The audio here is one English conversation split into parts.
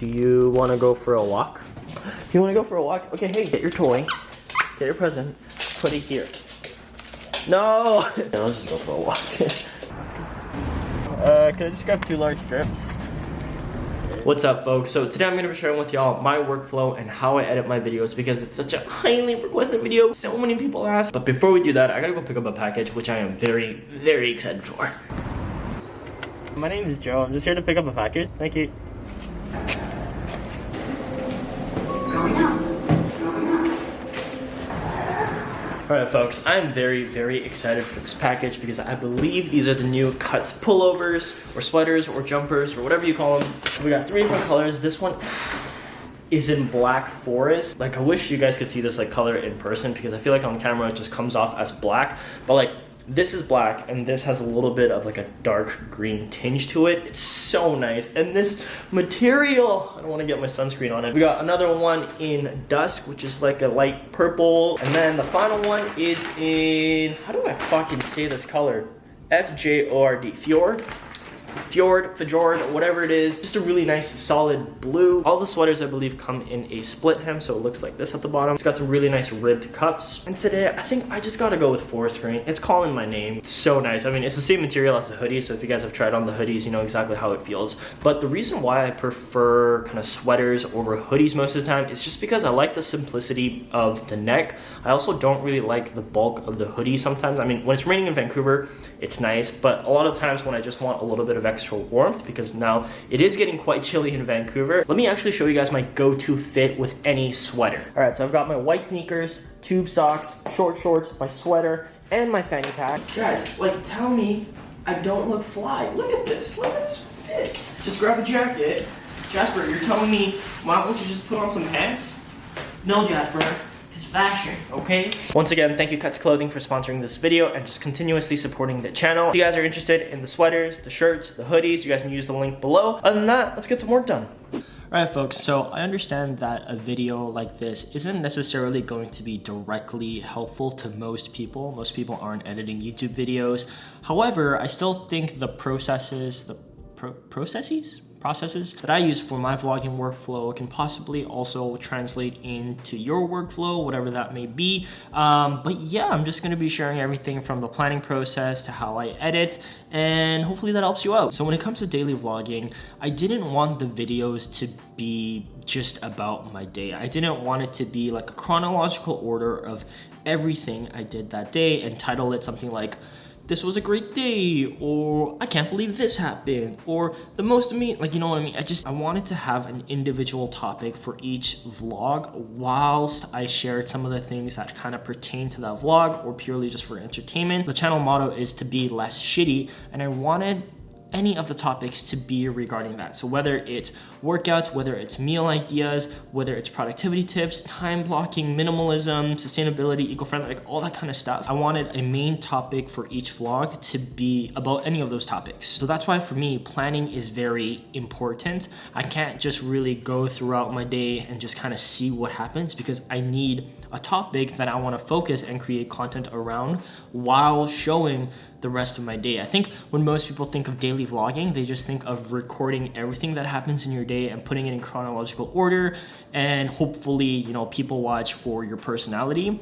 Do you want to go for a walk? You want to go for a walk? Okay, hey, get your toy, get your present, put it here. No! No, let's just go for a walk. Can I just grab 2 large strips? What's up, folks? So today I'm going to be sharing with y'all my workflow and how I edit my videos because it's such a highly requested video. So many people ask. But before we do that, I gotta go pick up a package, which I am very, very excited for. My name is Joe. I'm just here to pick up a package. Thank you. Alright folks, I'm very, very excited for this package because I believe these are the new Cuts pullovers or sweaters or jumpers or whatever you call them. We got 3 different colors. This one is in Black Forest. Like, I wish you guys could see this like color in person because I feel like on camera it just comes off as black, but like this is black and this has a little bit of like a dark green tinge to it. It's so nice. And this material, I don't want to get my sunscreen on it. We got another one in Dusk, which is like a light purple. And then the final one is in, how do I fucking say this color? FJORD, Fjord, whatever it is. Just a really nice solid blue. All the sweaters I believe come in a split hem, so it looks like this at the bottom. It's got some really nice ribbed cuffs. And today I think I just gotta go with forest green. It's calling my name. It's so nice. I mean, it's the same material as the hoodie, so if you guys have tried on the hoodies, you know exactly how it feels. But the reason why I prefer kind of sweaters over hoodies most of the time is just because I like the simplicity of the neck. I also don't really like the bulk of the hoodie sometimes. I mean, when it's raining in Vancouver, it's nice, but a lot of times when I just want a little bit of extra warmth, because now it is getting quite chilly in Vancouver, let me actually show you guys my go-to fit with any sweater. All right, so I've got my white sneakers, tube socks, short shorts, my sweater, and my fanny pack. Guys, like, tell me I don't look fly. Look at this fit. Just grab a jacket. Jasper, you're telling me, why don't you just put on some pants? No, Jasper. It's fashion, okay? Once again, thank you Cuts Clothing for sponsoring this video and just continuously supporting the channel. If you guys are interested in the sweaters, the shirts, the hoodies, you guys can use the link below. Other than that, let's get some work done. Alright folks, so I understand that a video like this isn't necessarily going to be directly helpful to most people. Most people aren't editing YouTube videos. However, I still think the processes that I use for my vlogging workflow can possibly also translate into your workflow, whatever that may be. But yeah, I'm just gonna be sharing everything from the planning process to how I edit, and hopefully that helps you out. So when it comes to daily vlogging, I didn't want the videos to be just about my day. I didn't want it to be like a chronological order of everything I did that day and title it something like, "This was a great day," or "I can't believe this happened," or "the most amazing," like, you know what I mean? I wanted to have an individual topic for each vlog whilst I shared some of the things that kind of pertain to that vlog or purely just for entertainment. The channel motto is to be less shitty, and I wanted any of the topics to be regarding that. So whether it's workouts, whether it's meal ideas, whether it's productivity tips, time blocking, minimalism, sustainability, eco-friendly, like all that kind of stuff, I wanted a main topic for each vlog to be about any of those topics. So that's why for me, planning is very important. I can't just really go throughout my day and just kind of see what happens, because I need a topic that I want to focus and create content around while showing the rest of my day. I think when most people think of daily vlogging, they just think of recording everything that happens in your day and putting it in chronological order, and hopefully, you know, people watch for your personality.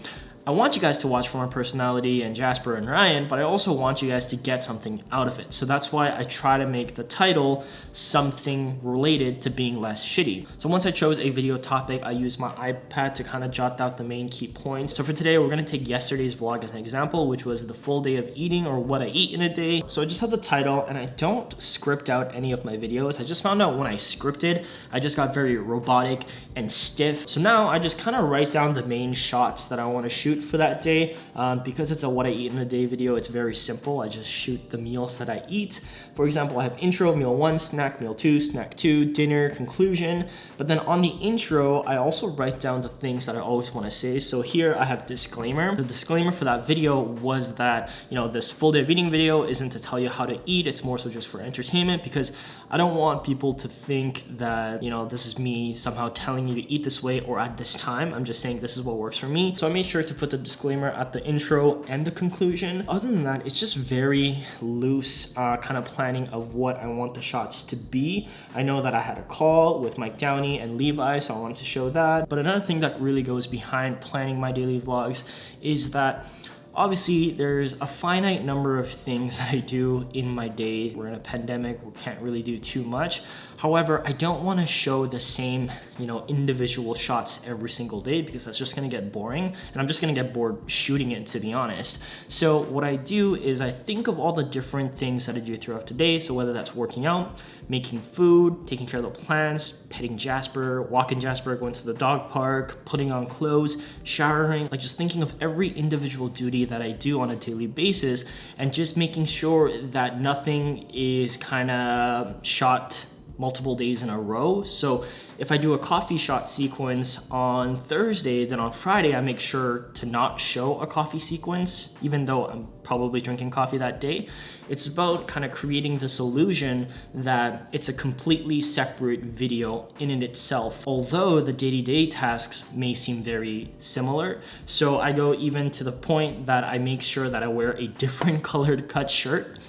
I want you guys to watch for my personality and Jasper and Ryan, but I also want you guys to get something out of it. So that's why I try to make the title something related to being less shitty. So once I chose a video topic, I used my iPad to kind of jot out the main key points. So for today, we're gonna take yesterday's vlog as an example, which was the full day of eating, or what I eat in a day. So I just have the title, and I don't script out any of my videos. I just found out when I scripted, I just got very robotic and stiff. So now I just kind of write down the main shots that I want to shoot for that day. Because it's a what I eat in a day video, it's very simple. I just shoot the meals that I eat. For example, I have intro, meal 1, snack, meal 2, snack 2, dinner, conclusion. But then on the intro, I also write down the things that I always want to say. So here I have disclaimer. The disclaimer for that video was that, you know, this full day of eating video isn't to tell you how to eat. It's more so just for entertainment, because I don't want people to think that, you know, this is me somehow telling you to eat this way or at this time. I'm just saying this is what works for me. So I made sure to put the disclaimer at the intro and the conclusion. Other than that, it's just very loose kind of planning of what I want the shots to be. I know that I had a call with Mike Downey and Levi, so I wanted to show that. But another thing that really goes behind planning my daily vlogs is that obviously there's a finite number of things that I do in my day. We're in a pandemic, we can't really do too much. However, I don't want to show the same, you know, individual shots every single day because that's just going to get boring and I'm just going to get bored shooting it, to be honest. So what I do is I think of all the different things that I do throughout the day. So whether that's working out, making food, taking care of the plants, petting Jasper, walking Jasper, going to the dog park, putting on clothes, showering, like just thinking of every individual duty that I do on a daily basis and just making sure that nothing is kind of shot multiple days in a row. So if I do a coffee shot sequence on Thursday, then on Friday, I make sure to not show a coffee sequence, even though I'm probably drinking coffee that day. It's about kind of creating this illusion that it's a completely separate video in and itself, although the day-to-day tasks may seem very similar. So I go even to the point that I make sure that I wear a different colored cut shirt,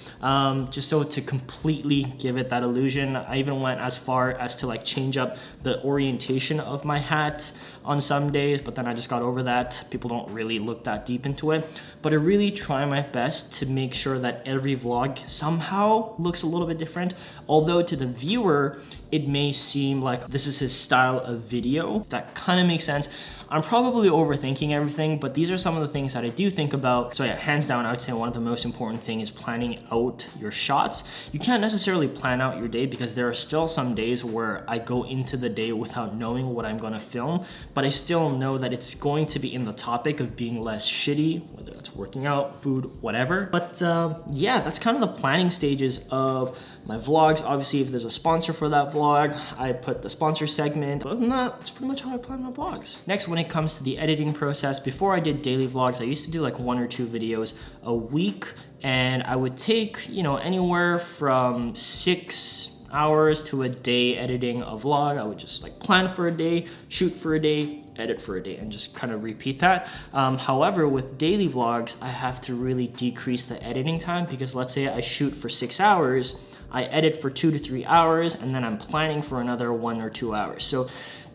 just so to completely give it that illusion. I even went as far as to like change up the orientation of my hat on some days, but then I just got over that. People don't really look that deep into it, but I really try my best to make sure that every vlog somehow looks a little bit different. Although to the viewer, it may seem like this is his style of video. That kind of makes sense. I'm probably overthinking everything, but these are some of the things that I do think about. So yeah, hands down, I would say one of the most important things is planning out your shots. You can't necessarily plan out your day because there are still some days where I go into the day without knowing what I'm gonna film, but I still know that it's going to be in the topic of being less shitty, whether it's working out, food, whatever. But yeah, that's kind of the planning stages of my vlogs. Obviously, if there's a sponsor for that vlog, I put the sponsor segment. Other than that, that's pretty much how I plan my vlogs. Next, when it comes to the editing process, before I did daily vlogs, I used to do like 1 or 2 videos a week, and I would take, you know, anywhere from 6 hours to a day editing a vlog. I would just like plan for a day, shoot for a day, edit for a day, and just kind of repeat that. However, with daily vlogs, I have to really decrease the editing time because let's say I shoot for 6 hours, I edit for 2 to 3 hours, and then I'm planning for another 1 or 2 hours. So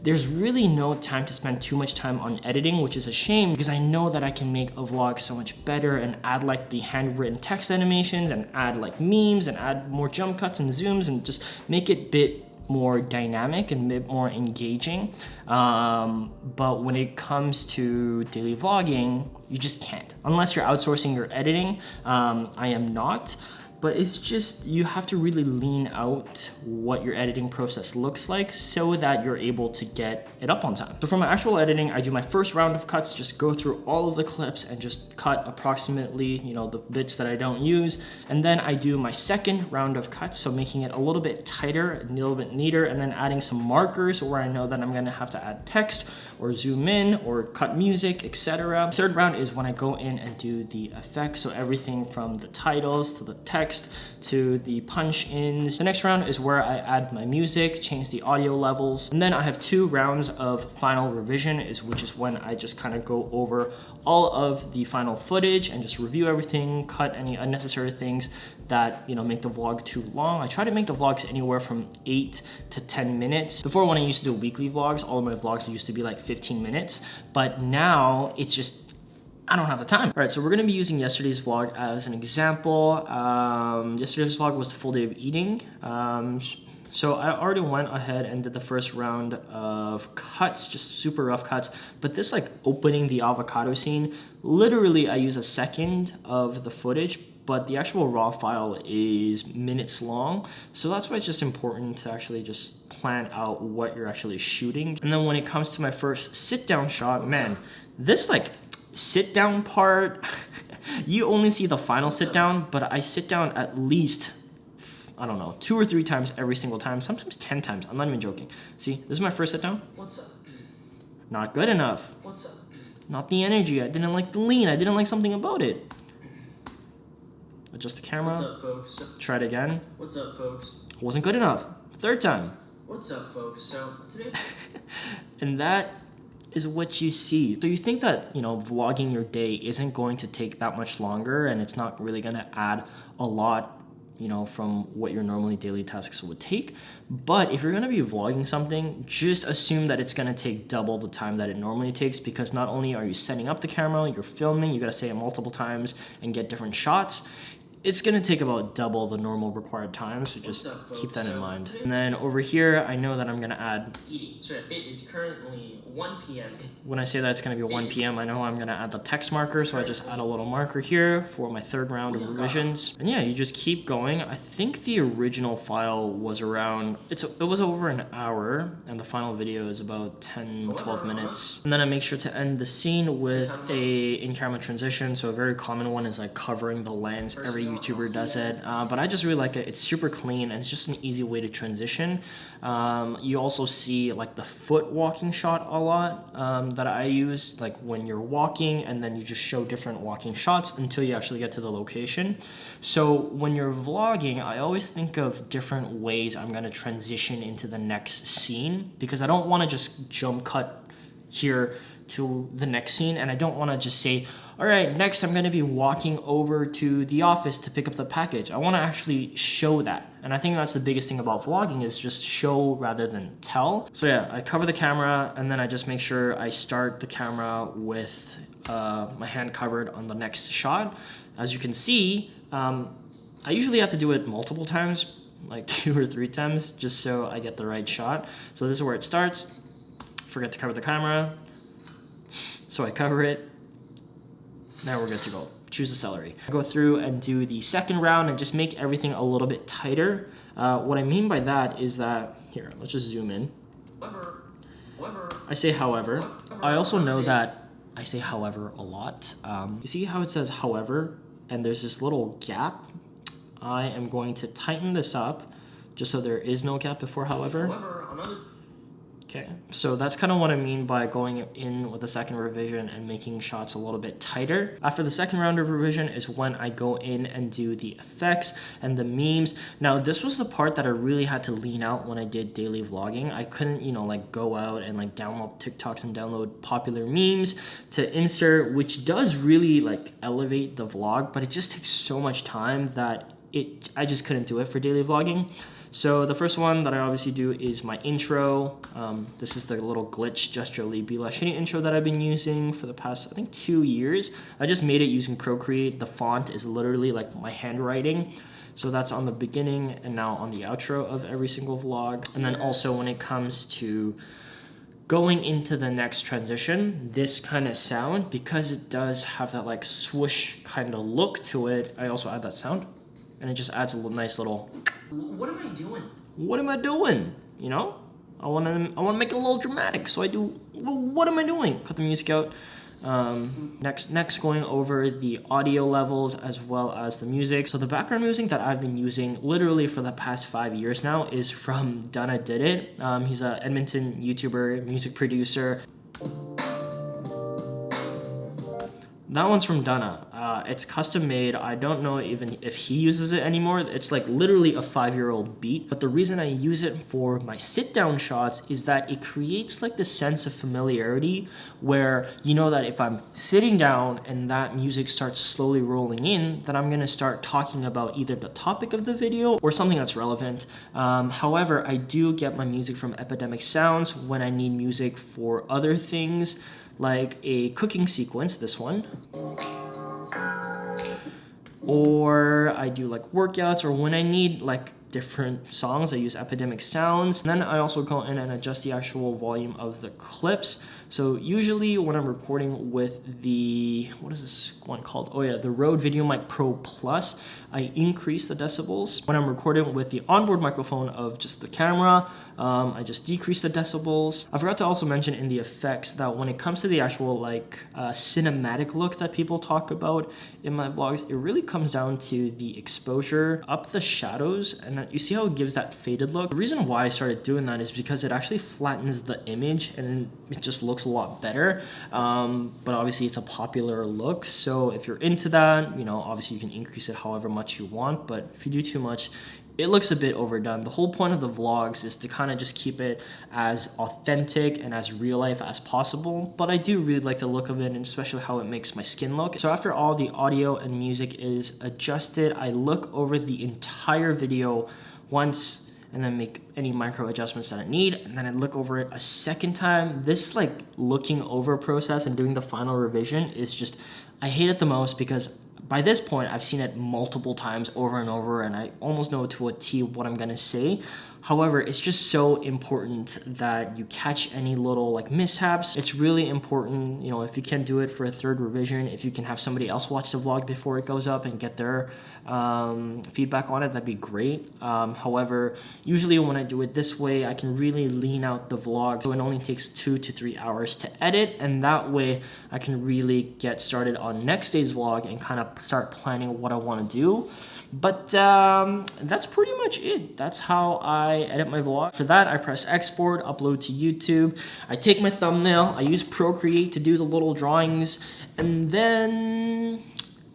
there's really no time to spend too much time on editing, which is a shame because I know that I can make a vlog so much better and add like the handwritten text animations and add like memes and add more jump cuts and zooms and just make it a bit more dynamic and a bit more engaging. But when it comes to daily vlogging, you just can't. Unless you're outsourcing your editing, I am not. But it's just, you have to really lean out what your editing process looks like so that you're able to get it up on time. So for my actual editing, I do my first round of cuts, just go through all of the clips and just cut approximately, you know, the bits that I don't use. And then I do my second round of cuts, so making it a little bit tighter, a little bit neater, and then adding some markers where I know that I'm gonna have to add text or zoom in or cut music, etc. Third round is when I go in and do the effects, so everything from the titles to the text to the punch ins. The next round is where I add my music, change the audio levels, and then I have 2 rounds of final revision, which is when I just kind of go over all of the final footage and just review everything, cut any unnecessary things that, you know, make the vlog too long. I try to make the vlogs anywhere from 8 to 10 minutes. Before, when I used to do weekly vlogs, all of my vlogs used to be like 15 minutes, but now it's just, I don't have the time. All right, so we're gonna be using yesterday's vlog as an example. Yesterday's vlog was the full day of eating. So I already went ahead and did the first round of cuts, just super rough cuts. But this like opening the avocado scene, literally I use a second of the footage, but the actual raw file is minutes long. So that's why it's just important to actually just plan out what you're actually shooting. And then when it comes to my first sit down shot, man, this like sit down part, you only see the final sit down, but I sit down at least, I don't know, 2 or 3 times every single time, sometimes 10 times. I'm not even joking. See, this is my first sit down. What's up? Not good enough. What's up? Not the energy. I didn't like the lean. I didn't like something about it. Adjust the camera. What's up, folks? Try it again. What's up, folks? Wasn't good enough. Third time. What's up, folks? So today, And that is what you see. So you think that, vlogging your day isn't going to take that much longer and it's not really going to add a lot, from what your normally daily tasks would take. But if you're going to be vlogging something, just assume that it's going to take double the time that it normally takes, because not only are you setting up the camera, you're filming, you got to say it multiple times and get different shots. It's gonna take about double the normal required time, so just keep that in mind. And then over here, I know that I'm gonna add... So it is currently 1 p.m. When I say that it's gonna be 1 p.m., I know I'm gonna add the text marker, so I just add a little marker here for my third round of revisions. And yeah, you just keep going. I think the original file was around... It was over an hour, and the final video is about 10, 12 minutes. And then I make sure to end the scene with a in-camera transition, so a very common one is like covering the lens. Every YouTuber does it, but I just really like it. It's super clean and it's just an easy way to transition. You also see like the foot walking shot a lot that I use, like when you're walking and then you just show different walking shots until you actually get to the location. So when you're vlogging, I always think of different ways I'm going to transition into the next scene, because I don't want to just jump cut here to the next scene, and I don't want to just say, all right, next I'm going to be walking over to the office to pick up the package. I want to actually show that. And I think that's the biggest thing about vlogging, is just show rather than tell. So yeah, I cover the camera and then I just make sure I start the camera with my hand covered on the next shot. As you can see, I usually have to do it multiple times, like 2 or 3 times, just so I get the right shot. So this is where it starts. Forget to cover the camera. So I cover it. Now we're good to go. Choose the celery. Go through and do the second round and just make everything a little bit tighter. What I mean by that is that, here, let's just zoom in. I say however. I also know that I say however a lot. You see how it says however and there's this little gap? I am going to tighten this up just so there is no gap before however. Okay, so that's kind of what I mean by going in with the second revision and making shots a little bit tighter. After the second round of revision is when I go in and do the effects and the memes. Now, this was the part that I really had to lean out when I did daily vlogging. I couldn't, like go out and like download TikToks and download popular memes to insert, which does really like elevate the vlog, but it just takes so much time that I just couldn't do it for daily vlogging. So the first one that I obviously do is my intro. This is the little glitch gesture Bila Shitty intro that I've been using for the past, I think, 2 years. I just made it using Procreate. The font is literally like my handwriting. So that's on the beginning and now on the outro of every single vlog. And then also when it comes to going into the next transition, this kind of sound, because it does have that like swoosh kind of look to it, I also add that sound. And it just adds a nice little... What am I doing? What am I doing? I want to make it a little dramatic, so I do. Well, what am I doing? Cut the music out. Next, going over the audio levels as well as the music. So the background music that I've been using literally for the past 5 years now is from Dunna Did It. He's an Edmonton YouTuber, music producer. That one's from Dunna. It's custom made. I don't know even if he uses it anymore. It's like literally a 5-year-old beat. But the reason I use it for my sit-down shots is that it creates like this sense of familiarity where you know that if I'm sitting down and that music starts slowly rolling in, then I'm gonna start talking about either the topic of the video or something that's relevant. However, I do get my music from Epidemic Sounds when I need music for other things, like a cooking sequence, this one. Or I do like workouts, or when I need like different songs, I use Epidemic Sounds. And then I also go in and adjust the actual volume of the clips. So usually when I'm recording with the, what is this one called? Oh yeah, the Rode VideoMic Pro Plus, I increase the decibels. When I'm recording with the onboard microphone of just the camera, I just decrease the decibels. I forgot to also mention in the effects that when it comes to the actual like cinematic look that people talk about in my vlogs, it really comes down to the exposure, up the shadows, and then you see how it gives that faded look. The reason why I started doing that is because it actually flattens the image and it just looks a lot better. But obviously it's a popular look, so if you're into that, obviously you can increase it however much you want, but if you do too much, it looks a bit overdone. The whole point of the vlogs is to kind of just keep it as authentic and as real life as possible, but I do really like the look of it, and especially how it makes my skin look. So after all the audio and music is adjusted, I look over the entire video once and then make any micro adjustments that I need, and then I look over it a second time. This like looking over process and doing the final revision is just, I hate it the most, because by this point I've seen it multiple times over and over, and I almost know to a T what I'm gonna say. However, it's just so important that you catch any little like mishaps. It's really important, you know, if you can do it for a third revision, if you can have somebody else watch the vlog before it goes up and get their feedback on it, that'd be great. However, usually when I do it this way, I can really lean out the vlog, so it only takes 2 to 3 hours to edit, and that way I can really get started on next day's vlog and kind of start planning what I want to do. But that's pretty much it. That's how I edit my vlog. For that, I press export, upload to YouTube. I take my thumbnail, I use Procreate to do the little drawings, and then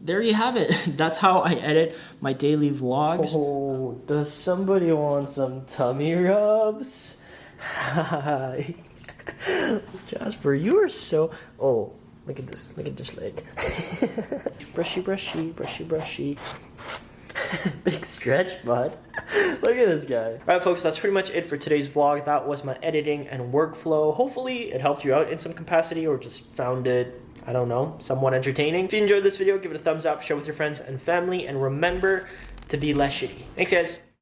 there you have it. That's how I edit my daily vlogs. Oh, does somebody want some tummy rubs? Hi. Jasper, you are so... Oh, look at this leg. Brushy, brushy, brushy, brushy. Big stretch, bud. Look at this guy. Alright folks, that's pretty much it for today's vlog. That was my editing and workflow. Hopefully it helped you out in some capacity, or just found it, I don't know, somewhat entertaining. If you enjoyed this video, give it a thumbs up, share with your friends and family, and remember to be less shitty. Thanks guys.